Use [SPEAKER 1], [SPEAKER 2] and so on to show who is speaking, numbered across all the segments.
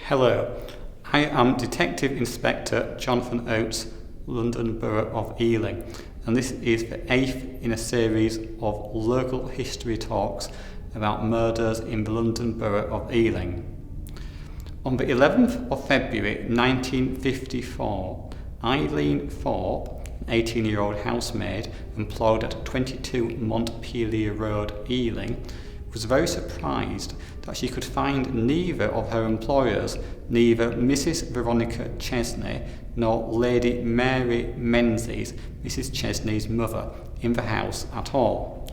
[SPEAKER 1] Hello, I am Detective Inspector Jonathan Oates, London Borough of Ealing, and this is the 8th in a series of local history talks about murders in the London Borough of Ealing. On the 11th of February 1954, Eileen Thorpe, an 18-year-old housemaid employed at 22 Montpelier Road, Ealing, was very surprised that she could find neither of her employers, neither Mrs Veronica Chesney nor Lady Mary Menzies, Mrs Chesney's mother, in the house at all.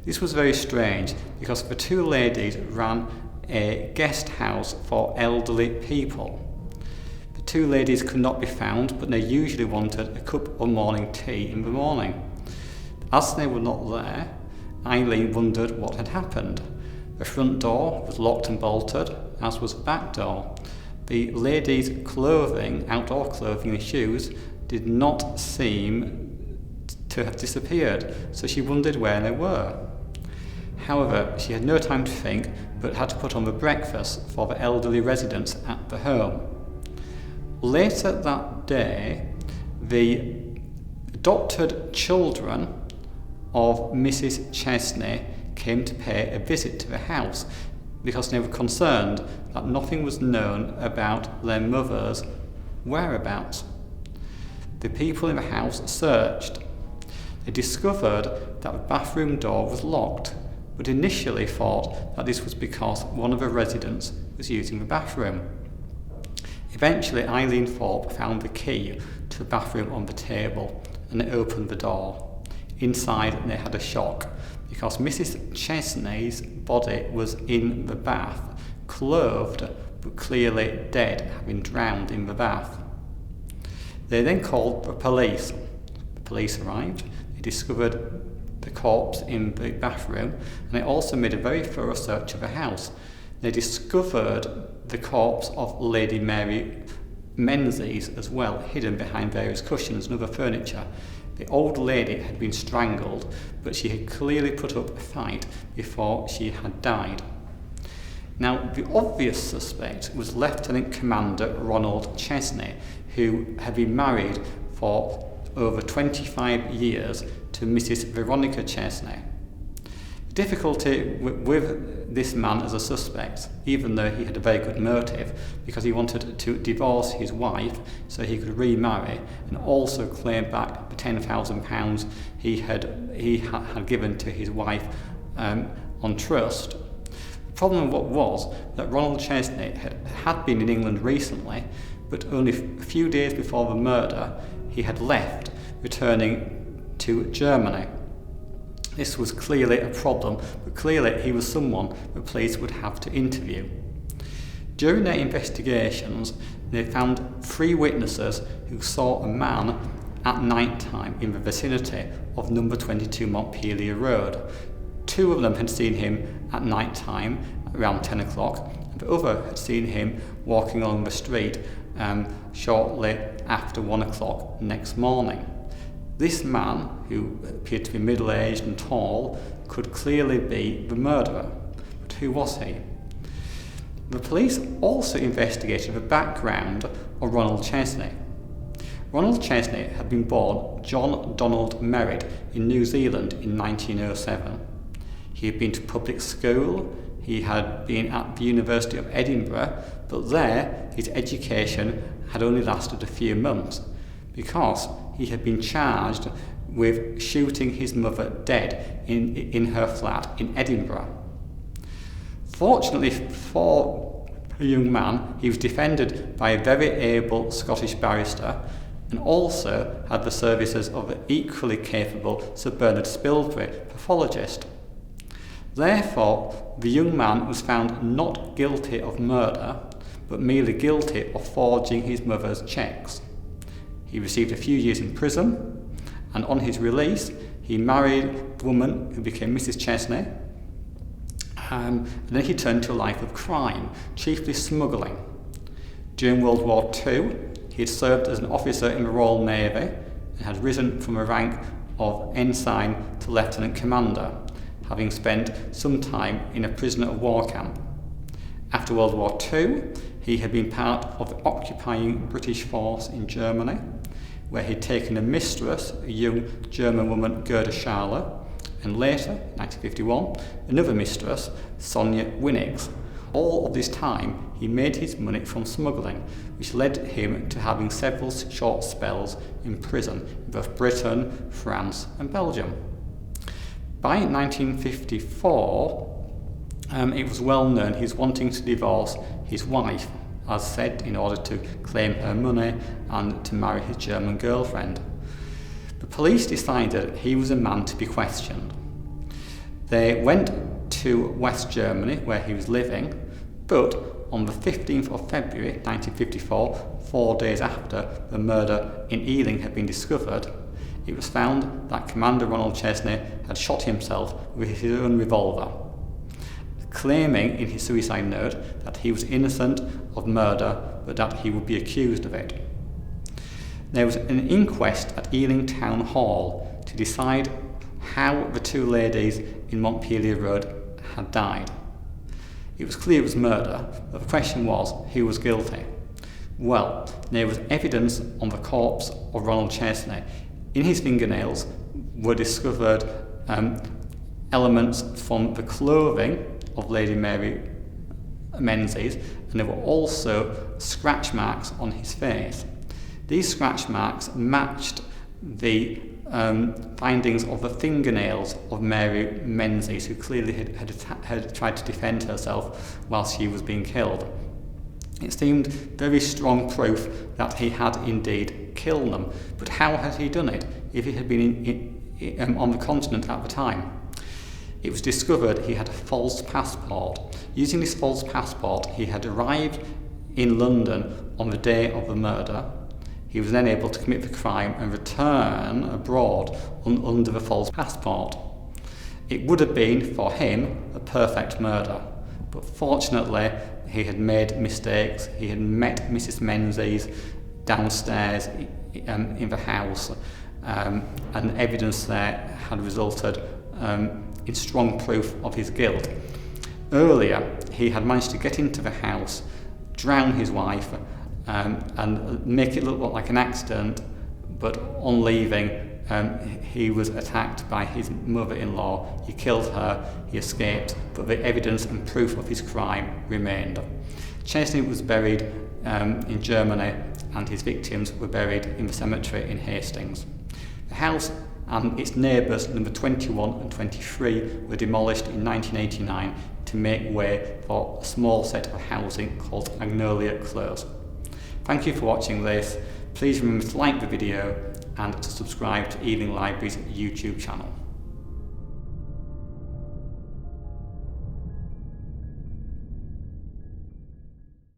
[SPEAKER 1] This was very strange because the two ladies ran a guest house for elderly people. The two ladies could not be found, but they usually wanted a cup of morning tea in the morning. As they were not there, Eileen wondered what had happened. The front door was locked and bolted, as was the back door. The ladies' clothing, outdoor clothing and shoes, did not seem to have disappeared, so she wondered where they were. However, she had no time to think, but had to put on the breakfast for the elderly residents at the home. Later that day, the adopted children of Mrs Chesney came to pay a visit to the house because they were concerned that nothing was known about their mother's whereabouts. The people in the house searched. They discovered that the bathroom door was locked, but initially thought that this was because one of the residents was using the bathroom. Eventually, Eileen Thorpe found the key to the bathroom on the table and they opened the door. Inside, they had a shock because Mrs Chesney's body was in the bath, clothed but clearly dead, having drowned in the bath. They then called the police. The police arrived. They discovered the corpse in the bathroom, and they also made a very thorough search of the house. They discovered the corpse of Lady Mary Menzies as well, hidden behind various cushions and other furniture. The old lady had been strangled, but she had clearly put up a fight before she had died. Now, the obvious suspect was Lieutenant Commander Ronald Chesney, who had been married for over 25 years to Mrs Veronica Chesney. The difficulty with this man as a suspect, even though he had a very good motive, because he wanted to divorce his wife so he could remarry and also claim back the £10,000 he had given to his wife on trust. The problem was that Ronald Chesney had been in England recently, but only a few days before the murder he had left, returning to Germany. This was clearly a problem, but clearly he was someone the police would have to interview. During their investigations, they found 3 witnesses who saw a man at night time in the vicinity of number 22 Montpelier Road. 2 of them had seen him at night time around 10 o'clock, and the other had seen him walking along the street shortly after 1 o'clock next morning. This man, who appeared to be middle-aged and tall, could clearly be the murderer. But who was he? The police also investigated the background of Ronald Chesney. Ronald Chesney had been born John Donald Merritt in New Zealand in 1907. He had been to public school, he had been at the University of Edinburgh, but there his education had only lasted a few months because he had been charged with shooting his mother dead in her flat in Edinburgh. Fortunately for the young man, he was defended by a very able Scottish barrister and also had the services of an equally capable Sir Bernard Spilsbury pathologist. Therefore, the young man was found not guilty of murder, but merely guilty of forging his mother's cheques. He received a few years in prison, and on his release, he married the woman who became Mrs Chesney, and then he turned to a life of crime, chiefly smuggling. During World War II, he had served as an officer in the Royal Navy and had risen from a rank of ensign to lieutenant commander, having spent some time in a prisoner of war camp. After World War II, he had been part of the occupying British force in Germany, where he'd taken a mistress, a young German woman, Gerda Scharler, and later, 1951, another mistress, Sonia Winnigs. All of this time, he made his money from smuggling, which led him to having several short spells in prison in both Britain, France and Belgium. By 1954, it was well known he was wanting to divorce his wife, as said, in order to claim her money and to marry his German girlfriend. The police decided he was a man to be questioned. They went to West Germany, where he was living, but on the 15th of February 1954, 4 days after the murder in Ealing had been discovered, it was found that Commander Ronald Chesney had shot himself with his own revolver, claiming in his suicide note that he was innocent of murder but that he would be accused of it. There was an inquest at Ealing Town Hall to decide how the two ladies in Montpelier Road had died. It was clear it was murder, but the question was who was guilty. Well, there was evidence on the corpse of Ronald Chesney. In his fingernails were discovered elements from the clothing of Lady Mary Menzies, and there were also scratch marks on his face. These scratch marks matched the findings of the fingernails of Mary Menzies, who clearly had tried to defend herself while she was being killed. It seemed very strong proof that he had indeed killed them, but how had he done it if he had been on the continent at the time? It was discovered he had a false passport. Using this false passport, he had arrived in London on the day of the murder. He was then able to commit the crime and return abroad under the false passport. It would have been, for him, a perfect murder, but fortunately he had made mistakes. He had met Mrs Menzies downstairs in the house, and evidence there had resulted in strong proof of his guilt. Earlier, he had managed to get into the house, drown his wife, and make it look like an accident, but on leaving, he was attacked by his mother-in-law. He killed her, he escaped, but the evidence and proof of his crime remained. Chesney was buried in Germany, and his victims were buried in the cemetery in Hastings. The house and its neighbours, number 21 and 23, were demolished in 1989 to make way for a small set of housing called Magnolia Close. Thank you for watching this. Please remember to like the video and to subscribe to Ealing Library's YouTube channel.